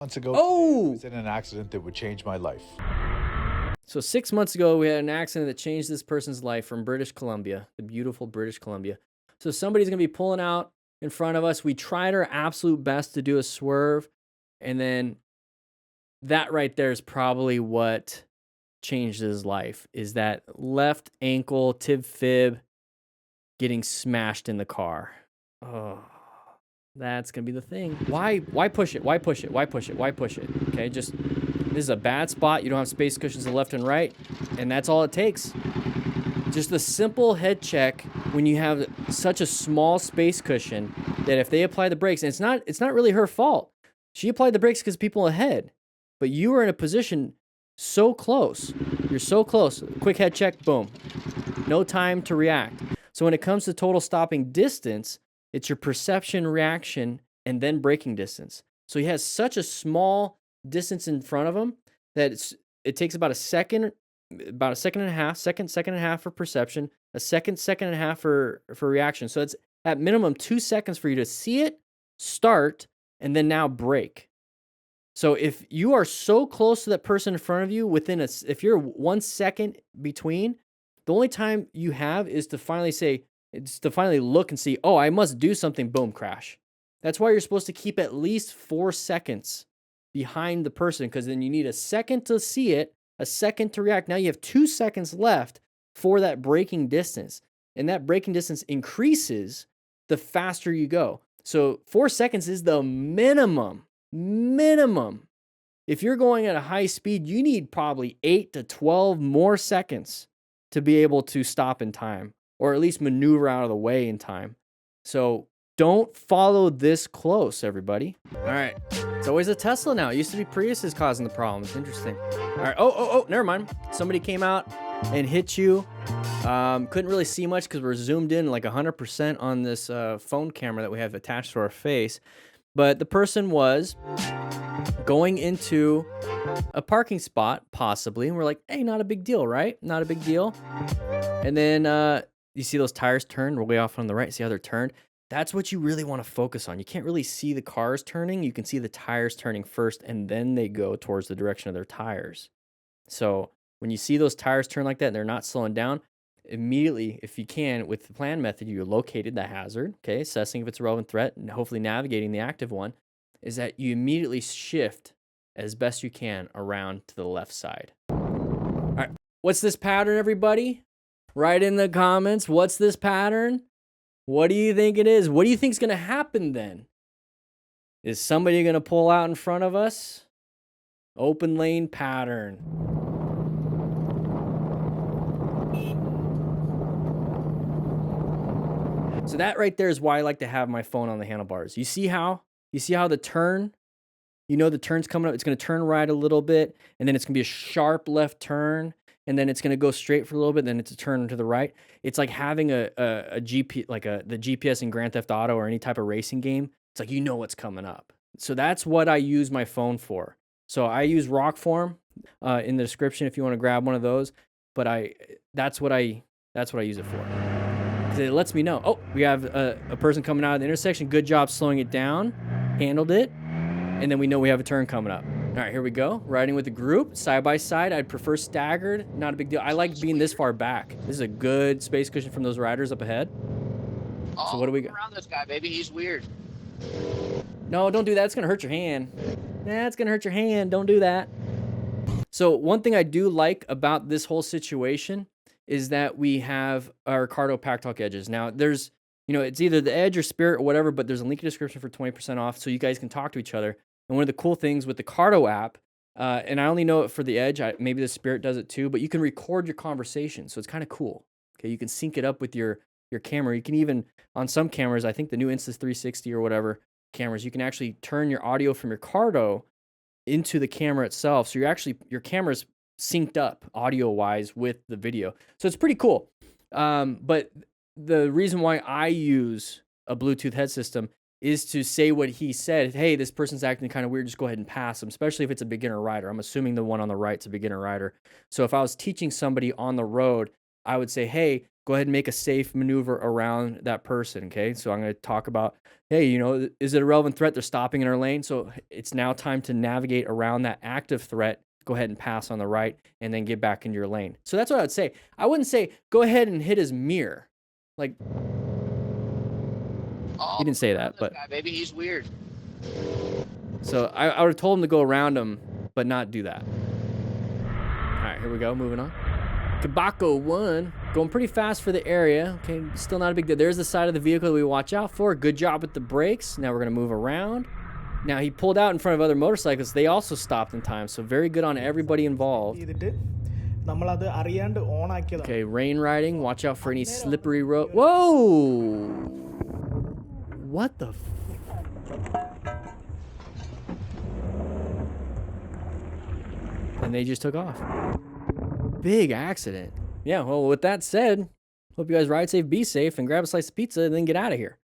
Months ago, Oh! I was in an accident that would change my life. So 6 months ago, we had an accident that changed this person's life from British Columbia, the beautiful British Columbia. So somebody's going to be pulling out in front of us. We tried our absolute best to do a swerve. And then that right there is probably what changed his life, is that left ankle tib fib getting smashed in the car. Oh, that's going to be the thing. Why push it? Why push it? Why push it? Why push it? Okay, just this is a bad spot. You don't have space cushions to left and right, and that's all it takes. Just a simple head check when you have such a small space cushion that if they apply the brakes, and it's not really her fault. She applied the brakes because people ahead, but you were in a position so close. You're so close. Quick head check, boom. No time to react. So when it comes to total stopping distance, it's your perception, reaction, and then braking distance. So he has such a small distance in front of him that it takes about a second and a half, second and a half for perception, a second and a half for reaction. So it's at minimum 2 seconds for you to see it, start, and then now brake. So if you are so close to that person in front of you, if you're 1 second between, the only time you have is to finally look and see, oh, I must do something, boom, crash. That's why you're supposed to keep at least 4 seconds behind the person, because then you need a second to see it, a second to react. Now you have 2 seconds left for that braking distance, and that braking distance increases the faster you go. So 4 seconds is the minimum. If you're going at a high speed, you need probably 8 to 12 more seconds to be able to stop in time, or at least maneuver out of the way in time. So don't follow this close, everybody. All right. It's always a Tesla now. It used to be Priuses causing the problems. Interesting. All right. Oh, never mind. Somebody came out and hit you. Couldn't really see much because we're zoomed in like 100% on this phone camera that we have attached to our face. But the person was going into a parking spot, possibly. And we're like, hey, not a big deal, right? Not a big deal. And then you see those tires turn way off on the right. See how they're turned? That's what you really want to focus on. You can't really see the cars turning. You can see the tires turning first, and then they go towards the direction of their tires. So when you see those tires turn like that and they're not slowing down, immediately, if you can, with the plan method, you located the hazard, okay, assessing if it's a relevant threat, and hopefully navigating the active one, is that you immediately shift as best you can around to the left side. All right, what's this pattern, everybody? Write in the comments, what's this pattern? What do you think it is? What do you think is going to happen then? Is somebody going to pull out in front of us? Open lane pattern. So that right there is why I like to have my phone on the handlebars. You see how the turn, the turn's coming up. It's going to turn right a little bit, and then it's going to be a sharp left turn, and then it's going to go straight for a little bit, then it's a turn to the right. It's like having a GP, like the GPS in Grand Theft Auto or any type of racing game. It's like you know what's coming up. So that's what I use my phone for. So I use Rockform in the description if you want to grab one of those. But that's what I use it for. It lets me know, oh, we have a person coming out of the intersection. Good job slowing it down. Handled it. And then we know we have a turn coming up. All right, here we go. Riding with a group, side by side. I'd prefer staggered. Not a big deal. I like being this far back. This is a good space cushion from those riders up ahead. Oh, so what do we got? Around this guy, baby. He's weird. No, don't do that. It's going to hurt your hand. That's going to hurt your hand. Don't do that. So one thing I do like about this whole situation is that we have our Ricardo Pack Talk edges. Now, there's, it's either the Edge or Spirit or whatever, but there's a link in the description for 20% off so you guys can talk to each other. And one of the cool things with the Cardo app, and I only know it for the Edge, maybe the Spirit does it too, but you can record your conversation, so it's kind of cool. Okay, you can sync it up with your camera. You can even, on some cameras, I think the new Insta360 or whatever cameras, you can actually turn your audio from your Cardo into the camera itself. So your camera's synced up audio-wise with the video. So it's pretty cool. But the reason why I use a Bluetooth head system is to say what he said. Hey, this person's acting kind of weird. Just go ahead and pass them, especially if it's a beginner rider. I'm assuming the one on the right's a beginner rider. So if I was teaching somebody on the road, I would say, hey, go ahead and make a safe maneuver around that person, okay? So I'm going to talk about, hey, you know, is it a relevant threat? They're stopping in our lane, so it's now time to navigate around that active threat. Go ahead and pass on the right and then get back into your lane. So that's what I would say. I wouldn't say go ahead and hit his mirror. Like, Oh, he didn't say that, but guy, maybe he's weird. so I would have told him to go around him, but not do that. All right, here we go, moving on. Kabako 1, going pretty fast for the area. Okay, still not a big deal. There's the side of the vehicle that we watch out for. Good job with the brakes. Now we're gonna move around. Now he pulled out in front of other motorcycles. They also stopped in time, so very good on everybody involved. Okay, rain riding. Watch out for any slippery road. Whoa! What the? And they just took off. Big accident. Yeah, well, with that said, hope you guys ride safe, be safe, and grab a slice of pizza and then get out of here.